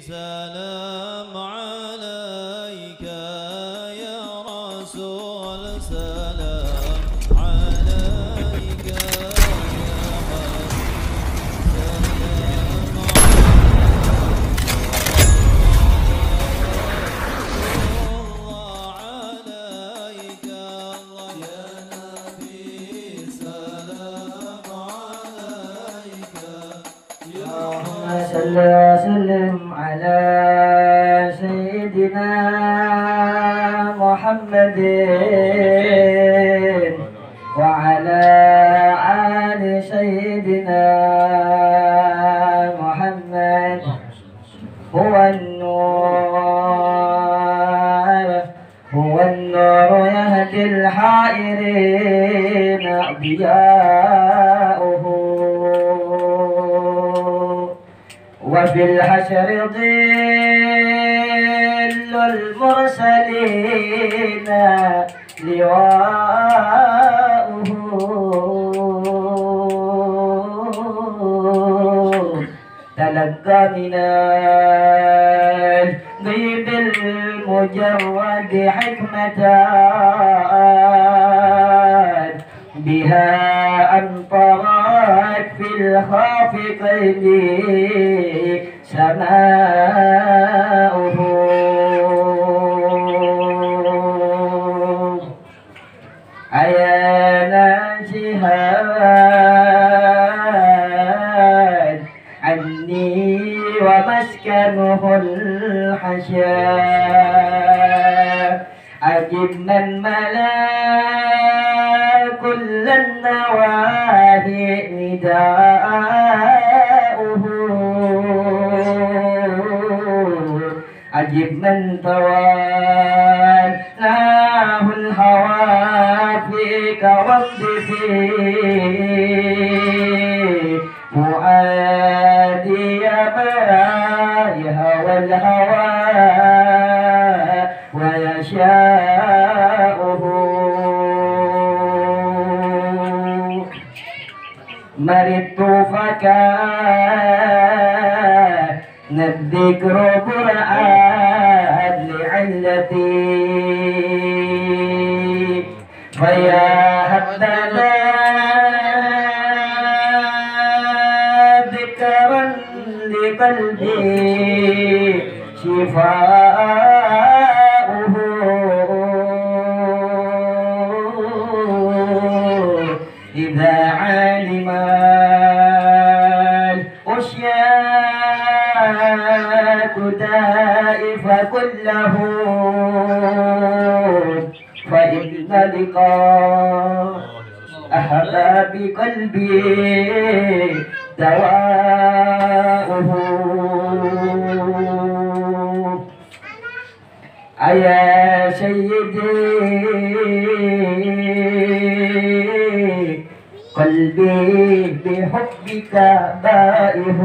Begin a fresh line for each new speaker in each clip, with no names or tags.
سلام عليك يا رسول سلام عليك يا
صل وسلم على سيدنا محمد وعلى آل سيدنا محمد. هو النور يهدي الحائرين ضياؤه، وفي الحشر ظل المرسلين لواؤه. تلقى من الغيب المجرد حكمة بها أمطرت في الخافقين سماؤه. أيا ناجها عني ومسكنه الحشا، أجب من ملا كل النواهي نداؤه، أجب من توالاه الهوى فيك وقت فيه فؤادي ما يهوى الهوى ويشاؤه. مرضت فكان الذكر برآن لعلتي، فيا حبذا ذكرا لقلبي شفاؤه. إذا علم الأشياء دائف كله، فإن لقاء أحباب قلبي دواؤه. أيا سيدي قلبي بحبك بائه،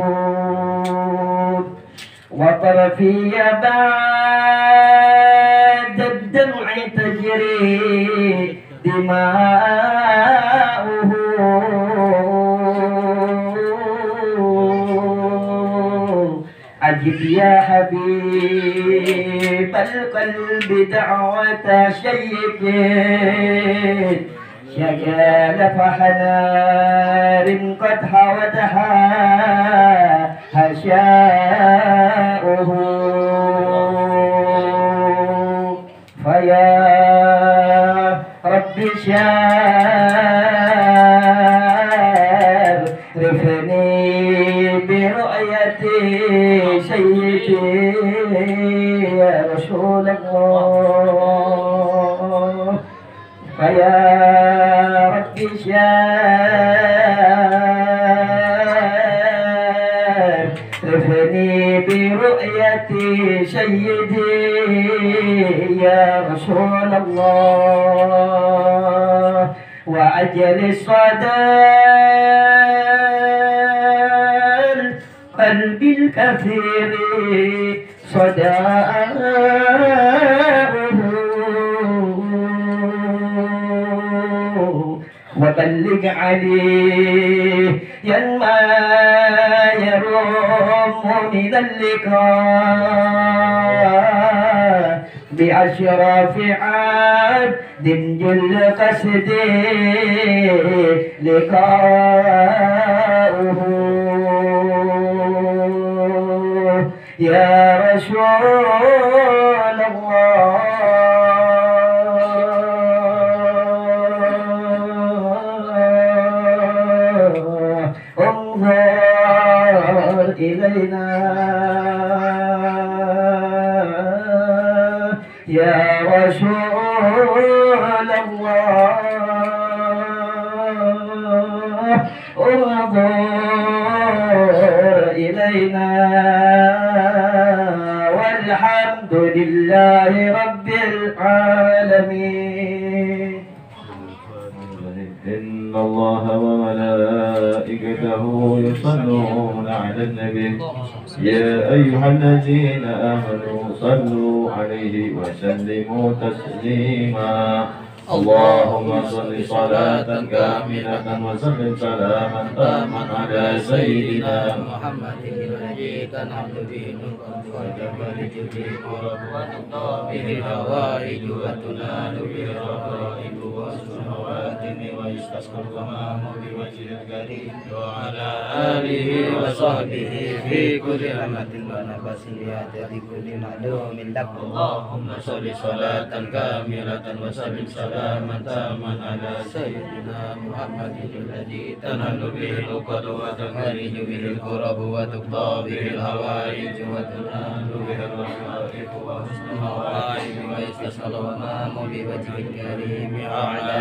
وطرفي بعد الدمع تجري دماؤه. أجب يا حبيب القلب دعوة شيك شجال فحنار قد حوتها هشاؤه. فيا رب شرفني برؤية سيدي يا رسول الله. فيا رب شرفني برؤية سيدي يا رسول الله. وأجل الصدى القلب الكثير صداؤه، وبلغ عليه ينمى يروم من اللقاء بأشرف عبد جل قصدي لقاؤه يا رسول الله انظر إلينا يا رسول الله انظر إلينا والحمد لله رب العالمين.
إن الله وملائكته يصلون على النبي يا أيها الذين آمنوا صلوا عليه وسلموا تسليما اللهم صل صلاة كاملة وسلم سلاما تاما على سيدنا محمد الذي تنحل به القلب وتفرج به الكرب وتقضى به الحوائج وتنال به الرغائب والسموات ويستسقى الغمام بوجه الكريم وعلى آله وصحبه في كل رحمة ونفس بهدف كل معلوم لك اللهم صل صلاة كاملة وسلم سلاما تاما على سيدنا محمد الذي تنال به العقد وتفرج به الكرب وتقضى به الهوائج وتنال به الرغائب وحسن الهوائج ويستسقى الغمام بوجه الكريم وعلى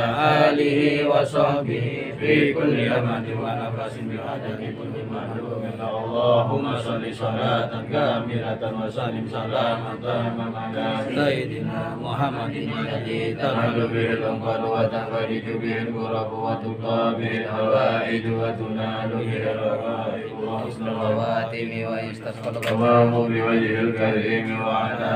آله وصحبه في كل أمد ونفس بعدد كل معلوم اللهم صل صلاة كاملة وسلم سلاما تاما على سيدنا محمد الذي تنال به العقد وتفرج به الكرب وتقضى به الهوائج وتنال به الرغائب وحسن الخواتم ويستسقى الغمام بوجه الكريم وعلى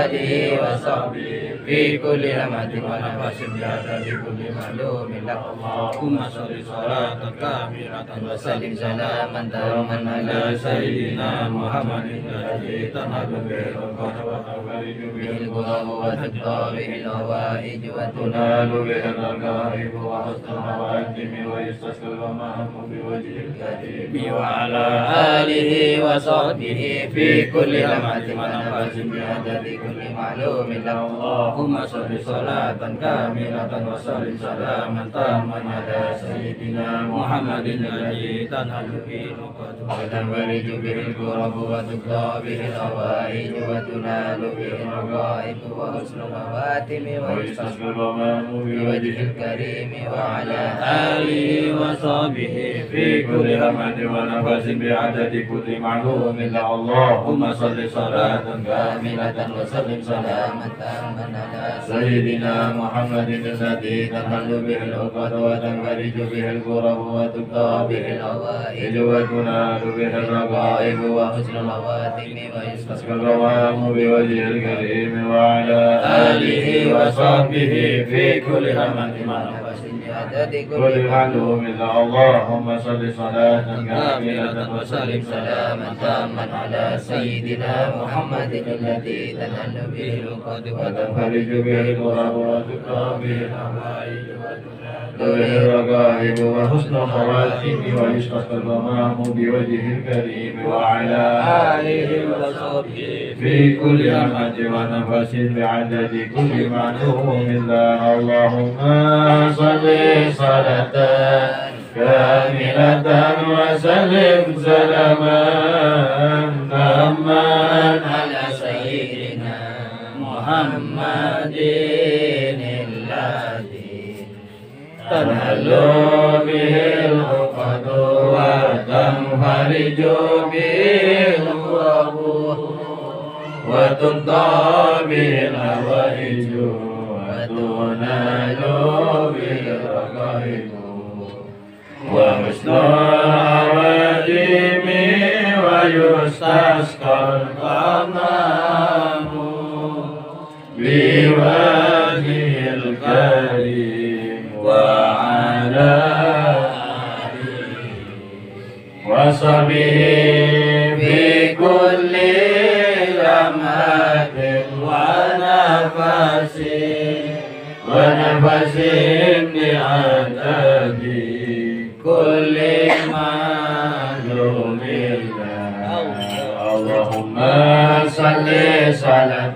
آله وصحبه في كل أمد ونفس بعدد كل معلوم لك اللهم صل صلاة كاملة وسلم سلاما تاما على سيدنا محمد الذي تنال به العقد وتفرج به الكرب وتقضى به الهوائج وتنال به الرغائب وحسن الخواتم ويستسقى الغمام بوجه الكريم وعلى آله وصحبه في كل لمحة ونفس بعدد كل معلوم لك اللهم صل صلاة كاملة وسلم سلاما تاما على سيدنا محمد الذي تنال به العقد وتنفرج به الكرب وتقضى به الهوائج وتنال به الرغائب وحسن الخواتم ويستسقى الغمام بوجه الكريم وعلى آله وصحبه في كل همد ونفس بعدد كل معلوم لك اللهم صل صلاة كاملة وسلم سلاما تاما على سيدنا محمد الذي تنحل به العقد وتنفرج به الكرب وتقضى به الهوائج وتنال به الرغائب وحسن الخواتم ويستسقى الغمام بوجه الكريم وعلى آله وصحبه في كل همد ونفس بعدد كل معلوم لك اللهم صل صلاة كاملة وسلم سلاما تاما على سيدنا محمد الذي تنحل به العقد وتنفرج به الكرب وتقضى به الهوائج به الرغائب وحسن الخواتم ويستسقى الغمام بوجه الكريم وعلى آله وصحبه في كل همد ونفس بعدد كل معلوم لك اللهم صل صلاة كاملة وسلم سلاما تاما على سيدنا محمد الذي تنحل به العقد وتنفرج به الكرب وتقضى به الهوائج وتنال به الرغائب وحسن العوادم ويستسقى الغمام بوجه الكريم وعلى آله وصحبه بكل لمحة ونفس بعدد كل معلوم الله. اللهم صل صلاة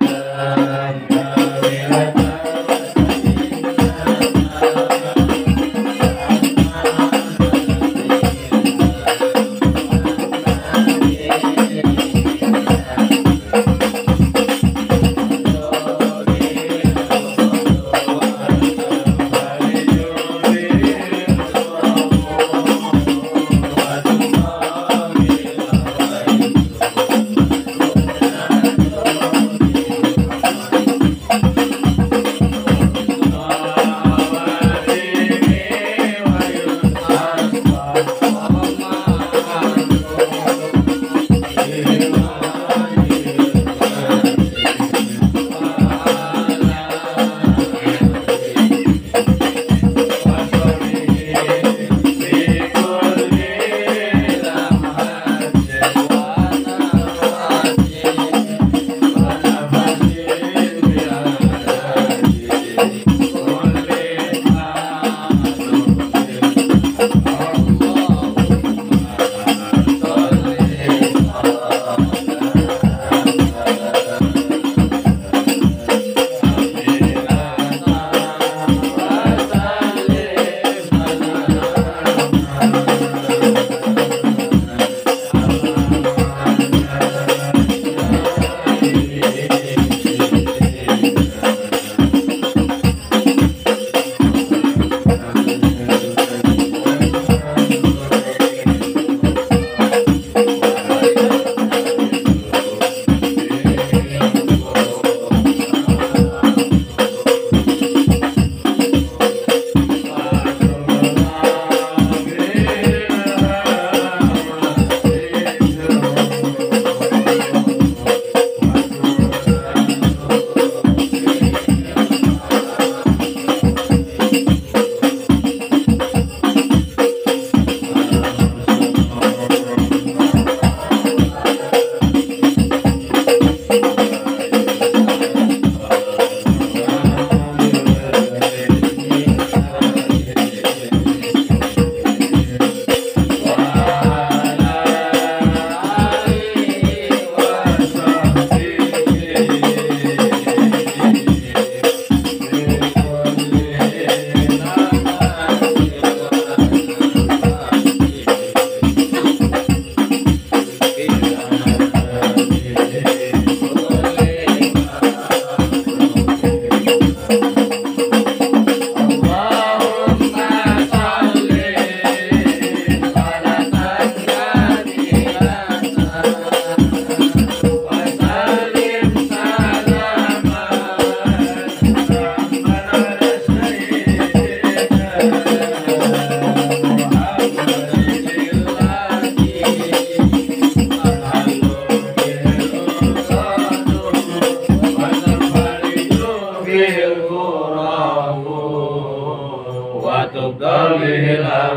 كاملة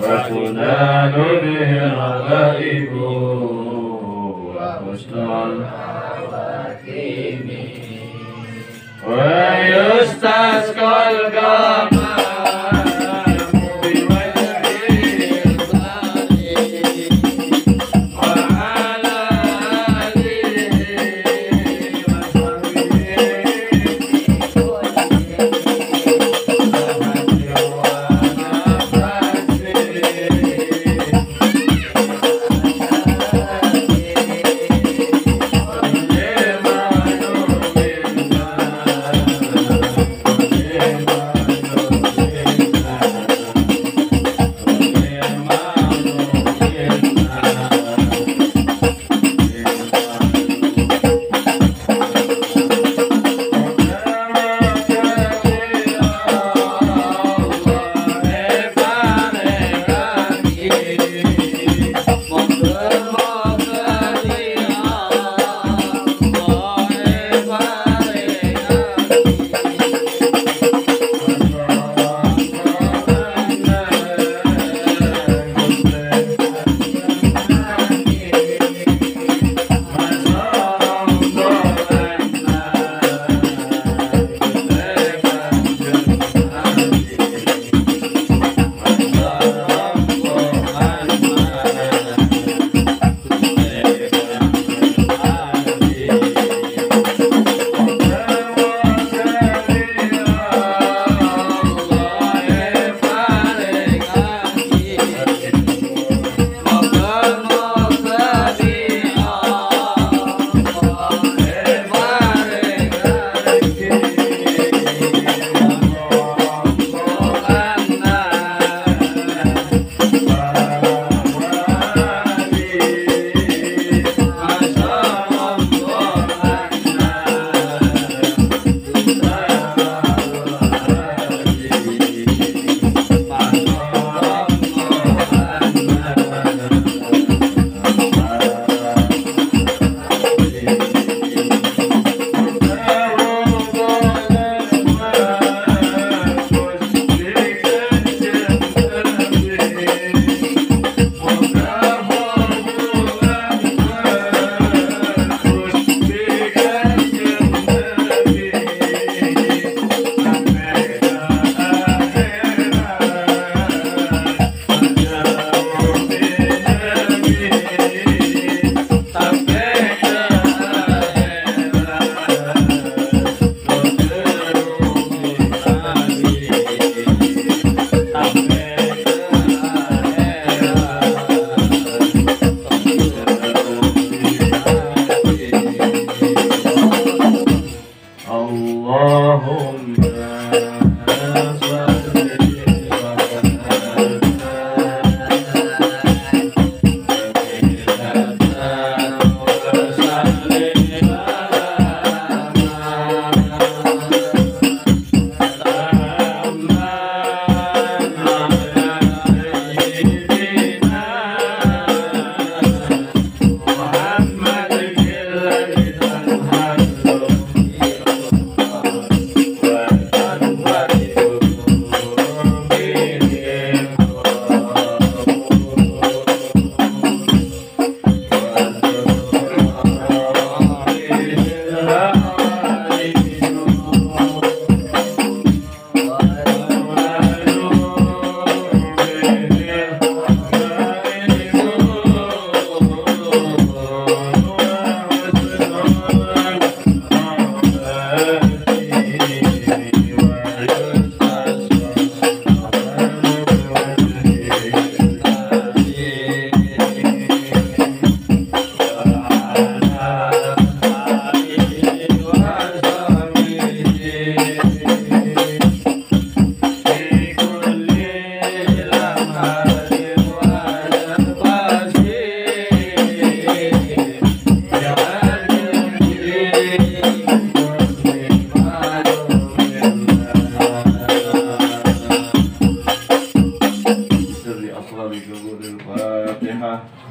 وتنال به الرغائب وحسن الخواتيم ويستسقى الغمام بوجه الظالم وعلى آله وصحبه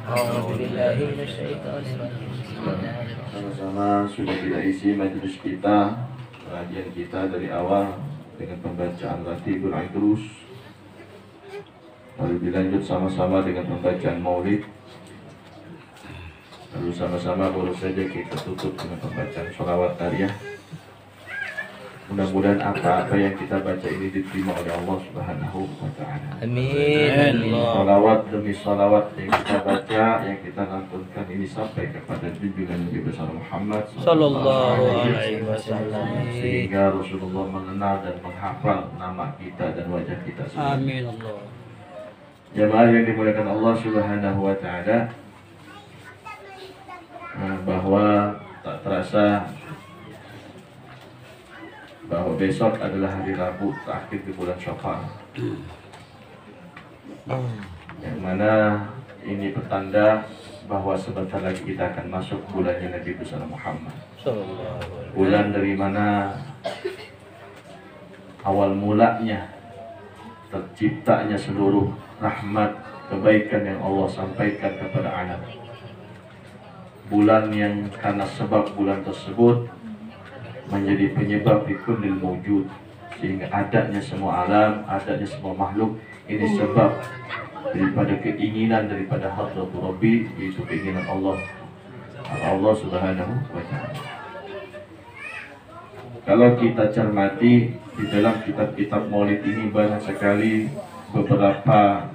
Al-Fatihah. Sama-sama sudah kita isi majelis kita, pengajian kita dari awal dengan pembacaan Ratibul Aidrus, lalu dilanjut sama-sama dengan pembacaan Maulid, lalu sama-sama baru saja kita tutup dengan pembacaan sholawat Tariyah. Mudah-mudahan apa-apa yang kita baca ini diterima oleh Allah Subhanahu wa Ta'ala.
Amin.
Sholawat demi sholawat yang kita baca, yang kita lantunkan ini sampai kepada junjungan Nabi besar Muhammad
Sallallahu alaihi wasallam.
sehingga Rasulullah mengenal dan menghafal nama kita dan wajah kita semua.
Amin Allah.
Jamaah yang dimuliakan Allah Subhanahu wa Ta'ala, bahwa tak terasa bahwa besok adalah hari Rabu terakhir di bulan Syawal, yang mana ini pertanda bahwa sebentar lagi kita akan masuk bulannya Nabi besar Muhammad, bulan dari mana awal mulanya terciptanya seluruh rahmat kebaikan yang Allah sampaikan kepada alam. Bulan yang karena sebab bulan tersebut menjadi penyebab di kullil mawjud, sehingga adanya semua alam, adanya semua makhluk ini sebab daripada keinginan daripada hadratul Rabbi, yaitu keinginan Allah Subhanahu wa Ta'ala. Kalau kita cermati di dalam kitab-kitab Maulid ini banyak sekali beberapa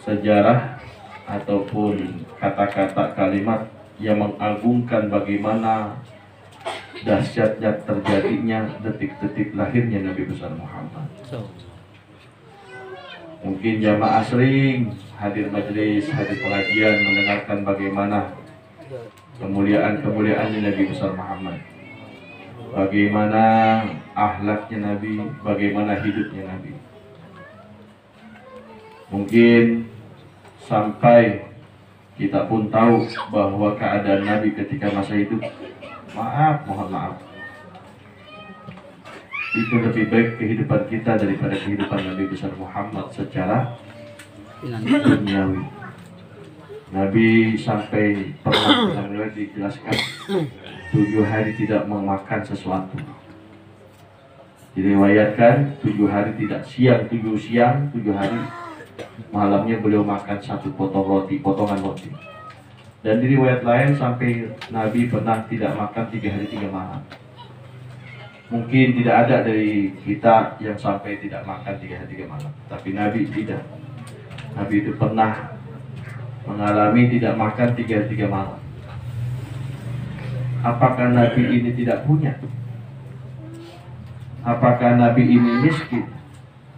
sejarah ataupun kata-kata kalimat yang mengagungkan bagaimana dahsyatnya terjadinya detik-detik lahirnya Nabi besar Muhammad. Mungkin jamaah sering hadir majelis, hadir pengajian, mendengarkan bagaimana kemuliaan-kemuliaannya Nabi besar Muhammad, bagaimana akhlaknya Nabi, bagaimana hidupnya Nabi. Mungkin sampai kita pun tahu bahwa keadaan Nabi ketika masa hidup, mohon maaf, itu lebih baik kehidupan kita daripada kehidupan Nabi besar Muhammad secara duniawi. Nabi sampai pernah dalam riwayat dijelaskan 7 hari tidak memakan sesuatu. Diriwayatkan 7 hari tidak siang, 7 siang, 7 hari malamnya beliau makan 1 potongan roti. Dan di riwayat lain sampai Nabi pernah tidak makan 3 hari 3 malam. Mungkin tidak ada dari kita yang sampai tidak makan 3 hari 3 malam, tapi Nabi tidak. Nabi itu pernah mengalami tidak makan 3 hari 3 malam. Apakah Nabi ini tidak punya? Apakah Nabi ini miskin?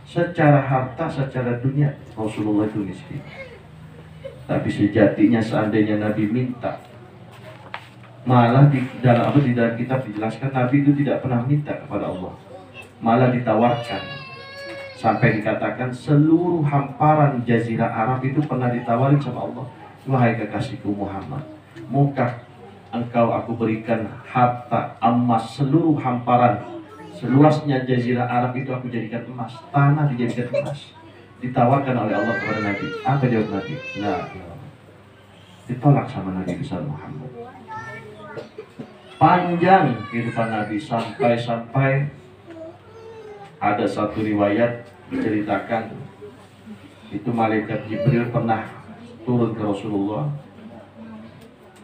Secara harta, secara dunia Rasulullah itu miskin. Tapi sejatinya seandainya Nabi minta, malah di dalam kitab dijelaskan Nabi itu tidak pernah minta kepada Allah, malah ditawarkan. Sampai dikatakan seluruh hamparan jazirah Arab itu pernah ditawarin sama Allah, wahai kekasihku Muhammad, maukah engkau aku berikan harta emas seluruh hamparan seluasnya jazirah Arab itu aku jadikan emas, tanah dijadikan emas. Ditawarkan oleh Allah kepada Nabi. Apa jawab Nabi? Nah, ditolak sama Nabi besar Muhammad. Panjang kehidupan Nabi sampai ada satu riwayat menceritakan itu malaikat Jibril pernah turun ke Rasulullah.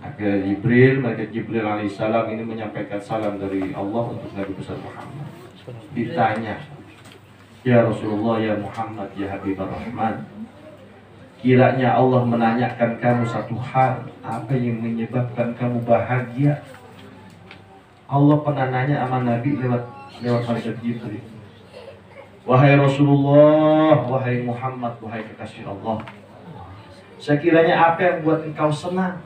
Akhirnya malaikat Jibril alaihissalam ini menyampaikan salam dari Allah untuk Nabi besar Muhammad. Ditanya, ya Rasulullah, ya Muhammad, ya Habibur Rahman, kiranya Allah menanyakan kamu satu hal, apa yang menyebabkan kamu bahagia? Allah pernah nanya sama Nabi lewat malaikat Jibril. Wahai Rasulullah, wahai Muhammad, wahai kekasih Allah, sekiranya apa yang buat engkau senang,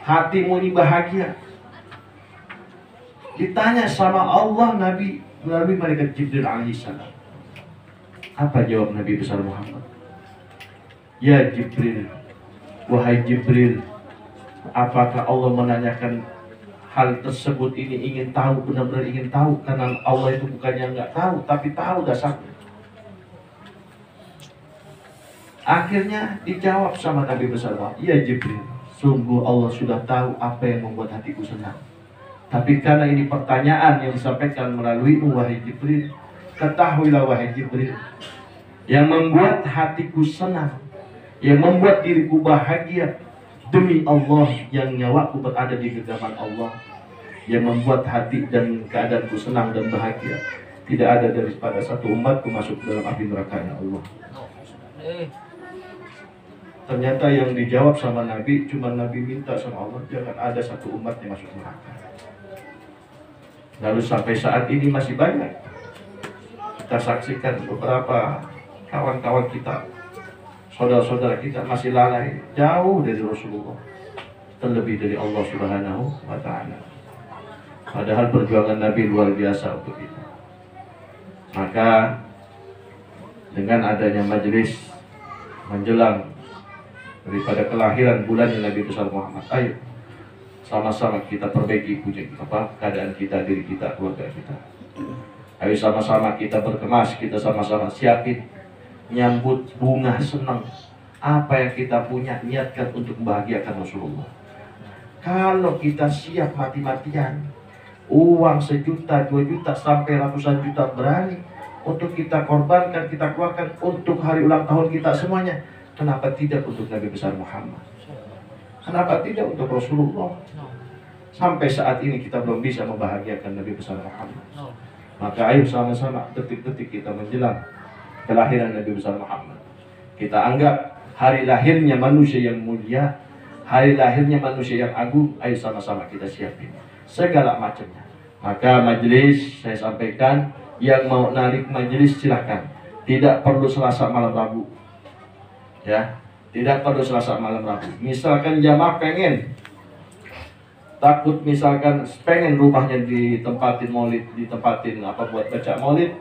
hatimu ini bahagia? Ditanya sama Allah Nabi melalui malaikat Jibril alaihissalam. Apa jawab Nabi besar Muhammad? Ya Jibril, wahai Jibril, apakah Allah menanyakan hal tersebut ini ingin tahu, benar-benar ingin tahu, karena Allah itu bukannya nggak tahu, tapi tahu dasarnya. Akhirnya dijawab sama Nabi besar Muhammad, "Ya Jibril, sungguh Allah sudah tahu apa yang membuat hatiku senang. Tapi karena ini pertanyaan yang disampaikan melalui wahai Jibril, ketahuilah wahai Jibril, yang membuat hatiku senang, yang membuat diriku bahagia, demi Allah yang nyawaku berada di genggaman Allah, yang membuat hati dan keadaanku senang dan bahagia, tidak ada daripada satu umatku masuk dalam api neraka Allah." Ternyata yang dijawab sama Nabi, cuma Nabi minta sama Allah, jangan ada satu umat yang masuk neraka. Lalu sampai saat ini masih banyak kita saksikan beberapa kawan-kawan kita, saudara-saudara kita masih lalai jauh dari Rasulullah, terlebih dari Allah Subhanahu wa Ta'ala. Padahal perjuangan Nabi luar biasa untuk kita. Maka dengan adanya majelis menjelang daripada kelahiran bulannya Nabi besar Muhammad, ayo sama-sama kita perbaiki keadaan kita, diri kita, keluarga kita. Ayo sama-sama kita berkemas, kita sama-sama siapin nyambut bunga senang. Apa yang kita punya niatkan untuk membahagiakan Rasulullah. Kalau kita siap mati-matian, uang 1 juta, 2 juta, sampai ratusan juta berani untuk kita korbankan, kita keluarkan untuk hari ulang tahun kita semuanya. Kenapa tidak untuk Nabi besar Muhammad? Kenapa tidak untuk Rasulullah? Sampai saat ini kita belum bisa membahagiakan Nabi besar Muhammad. Maka ayo sama-sama detik-detik kita menjelang kelahiran Nabi besar Muhammad, kita anggap hari lahirnya manusia yang mulia, hari lahirnya manusia yang agung. Ayo sama-sama kita siapin segala macamnya. Maka majelis saya sampaikan, yang mau narik majelis silahkan, tidak perlu Selasa malam Rabu, ya, tidak perlu Selasa malam Rabu. Misalkan jamaah pengen, takut misalkan pengen rumahnya ditempatin maulid, ditempatin apa buat baca maulid,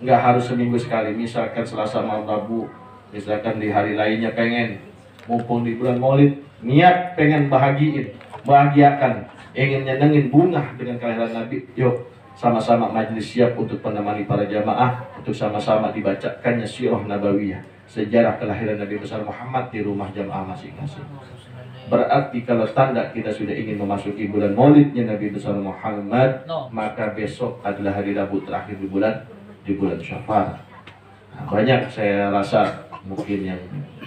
nggak harus seminggu sekali. Misalkan Selasa malam Rabu, misalkan di hari lainnya pengen, mumpung di bulan maulid, niat pengen bahagiakan, ingin nyenengin bunga dengan kelahiran Nabi, yuk sama-sama majelis siap untuk menemani para jamaah, untuk sama-sama dibacakannya sirah nabawiyah, sejarah kelahiran Nabi besar Muhammad di rumah jamaah masing-masing. Berarti kalau tanda kita sudah ingin memasuki bulan maulidnya Nabi besar Muhammad, maka besok adalah hari Rabu terakhir di bulan Syawal. Nah, banyak saya rasa mungkin yang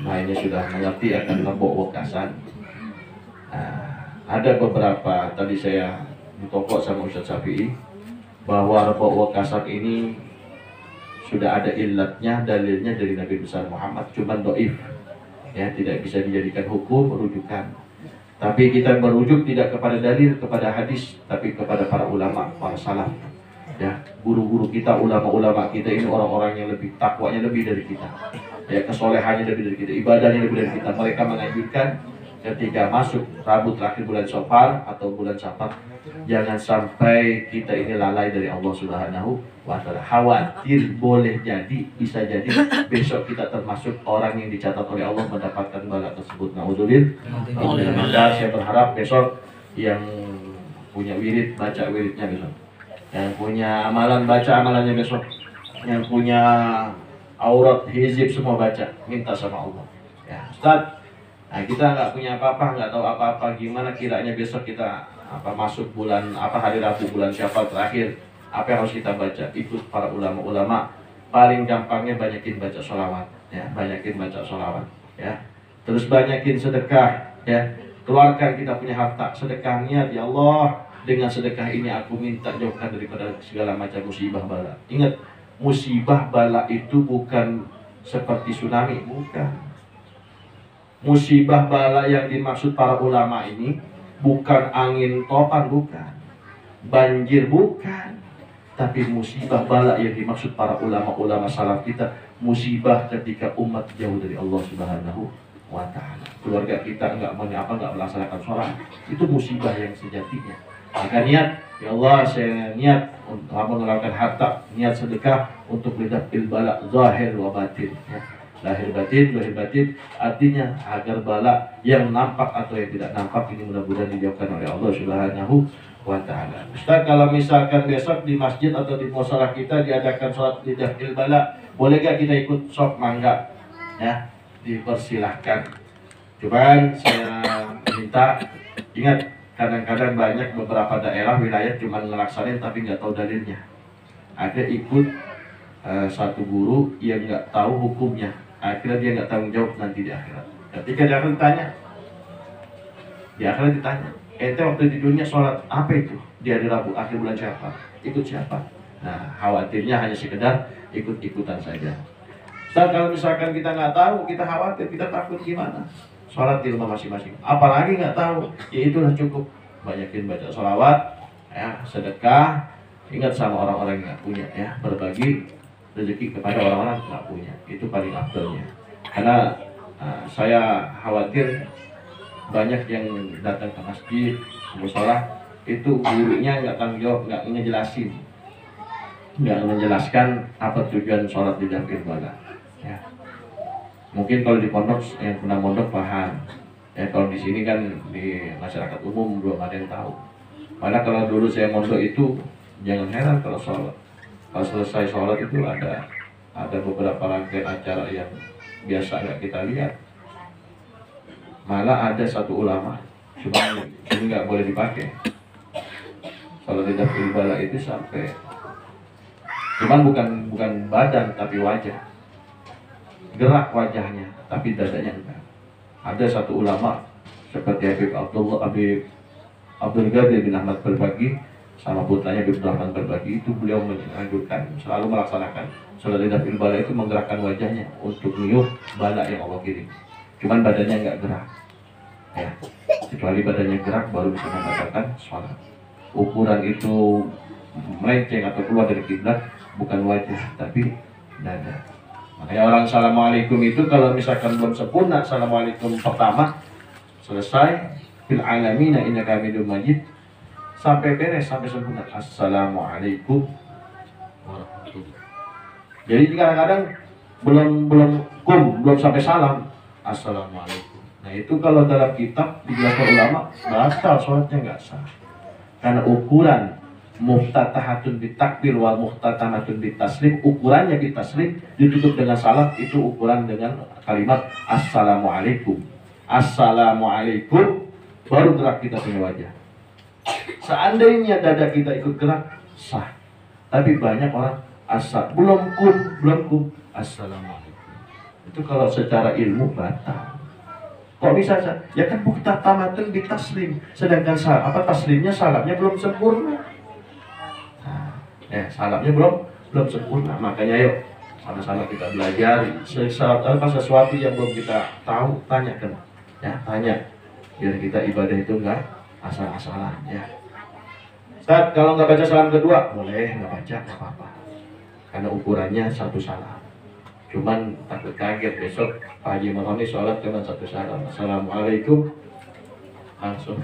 lainnya sudah mengerti akan Rebok Wekasan. Nah, ada beberapa tadi saya ditokok sama Ustaz Syafi'i bahwa Rebok Wekasan ini sudah ada ilatnya, dalilnya dari Nabi besar Muhammad, cuman doif, ya, tidak bisa dijadikan hukum rujukan. Tapi kita merujuk tidak kepada dalil, kepada hadis, tapi kepada para ulama, para salaf, ya, guru-guru kita, ulama-ulama kita ini orang-orang yang lebih takwanya lebih dari kita, ya, kesolehannya lebih dari kita, ibadahnya lebih dari kita. Mereka menganjurkan ketika masuk Rabu terakhir bulan Syawal atau bulan Safar, jangan sampai kita ini lalai dari Allah Subhanahu wa Ta'ala. Khawatir boleh jadi, bisa jadi besok kita termasuk orang yang dicatat oleh Allah mendapatkan bala tersebut. Naudzubillah. Maka saya berharap besok yang punya wirid baca wiridnya besok, yang punya amalan baca amalannya besok, yang punya aurat hizib semua baca, minta sama Allah, ya Ustaz. Nah, kita nggak punya apa-apa, nggak tahu apa-apa, gimana kiranya besok kita masuk bulan hari Rabu bulan Syawal terakhir, apa yang harus kita baca? Ikut para ulama-ulama. Paling gampangnya banyakin baca sholawat, ya, banyakin baca sholawat, ya. Terus banyakin sedekah, ya. Keluarkan kita punya harta, sedekah, niat, ya Allah, dengan sedekah ini aku minta jauhkan daripada segala macam musibah bala. Ingat, musibah bala itu bukan seperti tsunami, bukan. Musibah bala yang dimaksud para ulama ini bukan angin topan, bukan banjir, bukan. Tapi musibah bala yang dimaksud para ulama-ulama salaf kita, musibah ketika umat jauh dari Allah Subhanahu wa Ta'ala. Keluarga kita nggak melaksanakan sholat, itu musibah yang sejatinya. Maka niat, ya Allah, saya niat untuk mengeluarkan harta, niat sedekah untuk lidafil bala zahir wa batin, ya. Lahir batin artinya agar bala yang nampak atau yang tidak nampak ini mudah-mudahan dijauhkan oleh Allah Subhanahu wa Ta'ala. Ustaz, kalau misalkan besok di masjid atau di musola kita diadakan sholat lidafil bala, boleh gak kita ikut? Sok, mangga, ya. dipersilahkan. Cuman saya minta ingat, kadang-kadang banyak beberapa daerah wilayah cuma ngelaksanain tapi nggak tahu dalilnya. Ada ikut satu guru yang nggak tahu hukumnya, akhirnya dia nggak tanggung jawab nanti di akhirat. Ketika dia akan ditanya, di akhirat ditanya, ente waktu di dunia sholat apa itu? Di hari Rabu akhir bulan siapa? Ikut siapa? Nah, khawatirnya hanya sekedar ikut-ikutan saja. Ustaz, kalau misalkan kita nggak tahu, kita khawatir, kita takut gimana? Sholat di rumah masing-masing. Apalagi nggak tahu, ya itulah cukup. Banyakin baca sholawat, ya, sedekah. Ingat sama orang-orang yang nggak punya, ya, berbagi rezeki kepada orang-orang yang nggak punya. Itu paling afdalnya. Karena saya khawatir banyak yang datang ke masjid, musola, itu gurunya nggak tanggung jawab, nggak ngejelasin, nggak menjelaskan apa tujuan sholat di jam ibadah. Ya. Mungkin kalau di pondok yang pernah mondok paham. Ya, kalau di sini kan di masyarakat umum belum ada yang tahu. Padahal kalau dulu saya mondok itu jangan heran kalau sholat. Kalau selesai sholat itu ada beberapa rangkaian acara yang biasa nggak kita lihat. Malah ada satu ulama, cuma ini nggak boleh dipakai. Kalau tidak bala itu sampai, cuman bukan badan tapi wajah. Gerak wajahnya, tapi dadanya enggak. Ada satu ulama seperti Habib Abdul Ghadir bin Ahmad Berbagi sama putranya Habib Rahman Berbagi, itu beliau menganjurkan selalu melaksanakan sholat idul bala itu menggerakkan wajahnya untuk niup bala yang Allah kirim. Cuman badannya enggak gerak. Ya, kecuali badannya gerak baru bisa membatalkan sholat. Ukuran itu melenceng atau keluar dari kiblat bukan wajah tapi dada. Makanya orang assalamualaikum itu kalau misalkan belum sempurna assalamualaikum pertama selesai fil alamina innaka hamidum majid sampai beres sampai sempurna assalamualaikum warahmatullahi. Jadi kadang-kadang belum sampai salam assalamualaikum. Nah itu kalau dalam kitab dijelaskan ulama batal sholatnya nggak sah. Karena ukuran muftatahatun bitakbir wal muftatahatun bitaslim, ukurannya bitaslim ditutup dengan salam, itu ukuran dengan kalimat assalamualaikum. Assalamualaikum baru gerak kita punya wajah. Seandainya dada kita ikut gerak sah. Tapi banyak orang belum kum assalamualaikum. Itu kalau secara ilmu batal. Kok bisa? Ya kan muftatahatun bitaslim, sedangkan taslimnya salamnya belum sempurna. Salamnya belum sempurna. Makanya yuk sama-sama kita belajar sesuatu yang belum kita tahu, tanyakan, ya, tanya biar kita ibadah itu enggak asal-asalan, ya. Ustaz, kalau nggak baca salam kedua boleh nggak baca, nggak apa-apa, karena ukurannya satu salam. Cuman takut kaget besok Pak Haji Maroni sholat cuma satu salam, assalamualaikum, langsung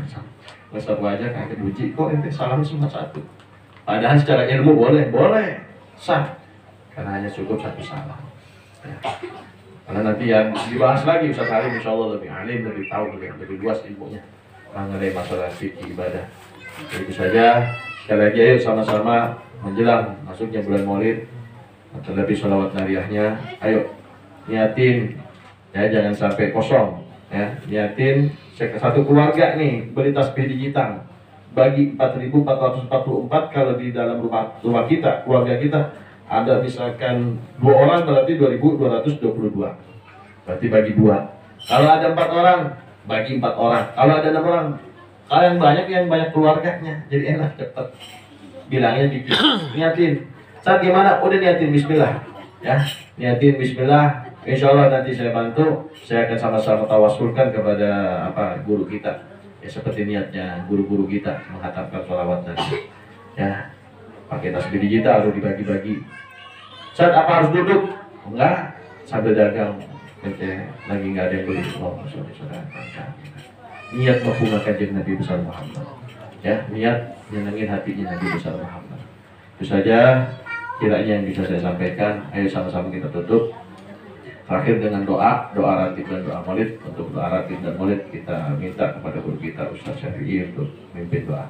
besar wajah kaget, uji kok ente salam cuma satu. Padahal secara ilmu boleh sah, karena hanya cukup satu salam. Ya. Karena nanti yang dibahas lagi Ustaz Halim insya Allah lebih alim, lebih tahu, lebih luas ilmunya mengenai masalah fikih ibadah. Itu saja. Sekali lagi ayo sama-sama menjelang masuknya bulan Maulid, terlebih sholawat nariyahnya, ayo niatin, ya, jangan sampai kosong, ya, niatin satu keluarga nih beli tasbih digital. Bagi 4.444 kalau di dalam rumah kita, keluarga kita ada misalkan 2 orang berarti 2.222. Berarti bagi 2. Kalau ada 4 orang, bagi 4 orang. Kalau ada 6 orang, kalian yang banyak keluarganya. Jadi enak cepat. Bilangnya dikit. Niatin. Saat gimana? Udah niatin bismillah. Ya, niatin bismillah. Insya Allah nanti saya bantu. Saya akan sama-sama tawasulkan kepada guru kita. Ya, seperti niatnya guru-guru kita menghatamkan sholawat nanti, ya, pakai tasbih digital harus dibagi-bagi. Saat apa harus duduk? Enggak, sambil dagang, lagi nggak ada yang beli. Oh, saudara, niat menghubungkan kajian Nabi besar Muhammad, ya, niat menyenangin hatinya Nabi besar Muhammad. Itu saja kiranya yang bisa saya sampaikan. Ayo sama-sama kita tutup. Terakhir dengan doa ratib dan doa maulid. Untuk doa ratib dan maulid kita minta kepada guru kita Ustaz Syafi'i untuk memimpin doa.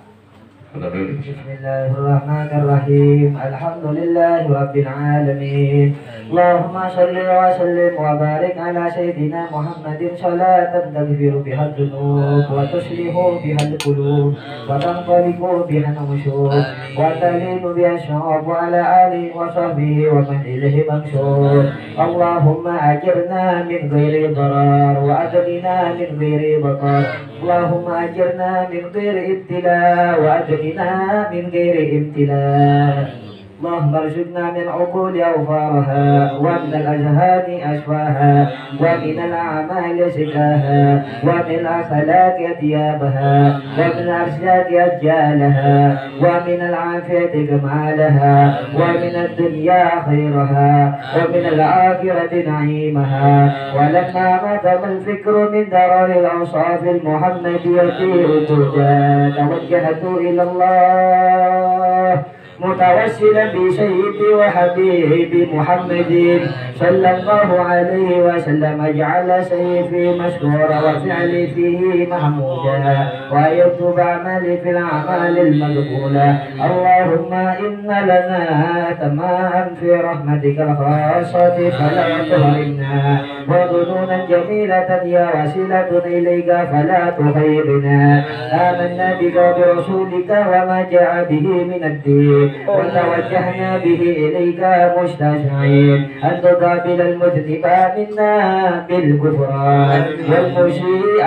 بسم الله الرحمن الرحيم الحمد لله رب العالمين اللهم صل وسلم وبارك على سيدنا محمد صلاة تغفر بها الذنوب وتصلح بها القلوب وتنطلق بها النشور وتلين بها الشعوب وعلى آله وصحبه ومن إليه منشور اللهم أجرنا من غير ضرر وأجرنا من غير بطر اللهم أجرنا من غير ابتلاء وأجرنا من غير امتلاء اللهم ارزقنا من عقول أوفارها ومن الأذهان أشفاها ومن الأعمال سكاها ومن الأخلاق أثيابها ومن الأرزاق أجالها ومن العافية كمالها ومن الدنيا خيرها ومن الآخرة نعيمها ولما مضى الفكر من درر الأوصاف المحمدية توجهت إلى الله متوسلا بسيدي وحبيبي محمد صلى الله عليه وسلم اجعل سيفي مشكورا وفعلي فيه محمودا ويكتب عملي في الأعمال المقبولة اللهم إن لنا تمام في رحمتك الخاصة فلا تهرمنا وظنونا جميلة يا وسيلة إليك فلا تخيبنا آمنا بك وبرسولك وما جاء به من الدين وتوجهنا به إليك مستشعرين أن تقابل المذنب منا بالكفران والمشيء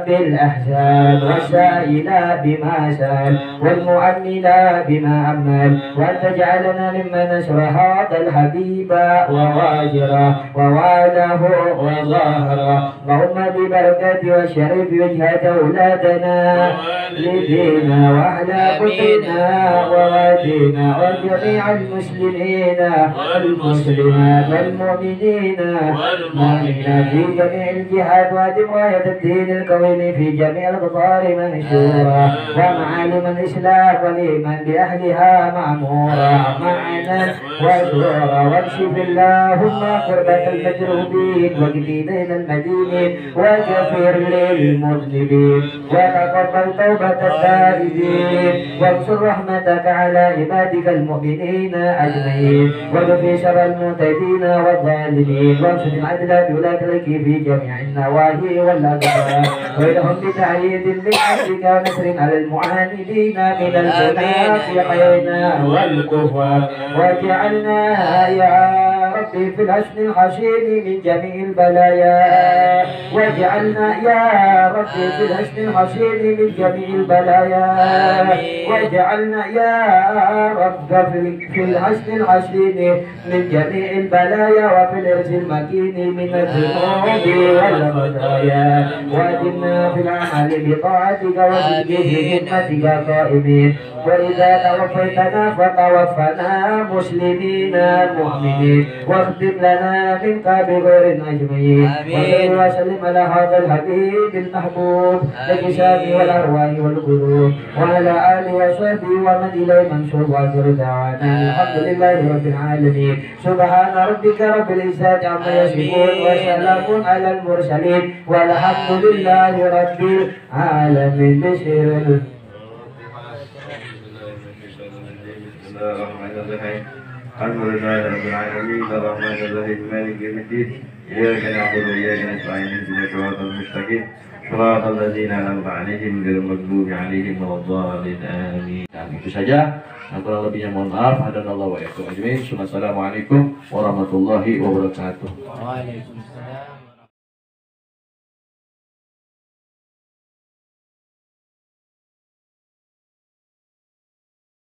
بالأحزان والسائل بما سأل والمؤمل بما أمل وأن تجعلنا ممن نشر هذا الحبيب وواجره وواله وظاهره اللهم ببركة والشريف وجهة أولادنا لدينا وأهل قدرنا ووادينا وجميع المسلمين والمسلمات والمؤمنين والمؤمنات في جميع الجهات وادم راية الدين القويم في جميع الأقطار منشورا ومعالم الإسلام والإيمان بأهلها معمورا معنا وزورا واكشف اللهم قربة المجروبين وجديدين المدينين وكفر للمذنبين وتقبل توبة التائبين وانصر رحمتك على عبادك المؤمنين أجمعين وكفي شر المعتدين والظالمين وانصر العدل بولاة لك في جميع النواهي والأدوار وإلهم بتعييد من عندك ونصر على المعاندين من المنافقين والكفار واجعلنا يا ربي في الحسن الحسين من جميع البلايا واجعلنا يا ربي في الحسن الحسين من جميع البلايا واجعلنا يا رب في الحسن الحسين من جميع البلايا وفي الإرث المكين من الذنوب والخطايا وأدمنا في العمل بطاعتك وصدقه همتك قائمين وإذا توفيتنا فتوفنا مسلمين مؤمنين واختم لنا منك بغير أجمعين وصل وسلم على هذا الحبيب المحبوب للجسام والأرواح والقلوب وعلى آله وصحبه ومن إليه منصور وآخر دعوانا الحمد لله رب العالمين سبحان ربك رب العزة عما يصفون وسلام على المرسلين والحمد لله رب العالمين بشر
الحمد لله رب العالمين الرحمن الرحيم مالك يوم الدين إياك نعبد وإياك نستعين اهدنا الصراط المستقيم صراط الذين أنعمت عليهم غير المغضوب عليهم ولا الضالين آمين. Itu saja. Kurang lebihnya mohon maaf. Hadanallahu wa iyyakum ajmain. Assalamualaikum warahmatullahi wabarakatuh.
Waalaikumsalam.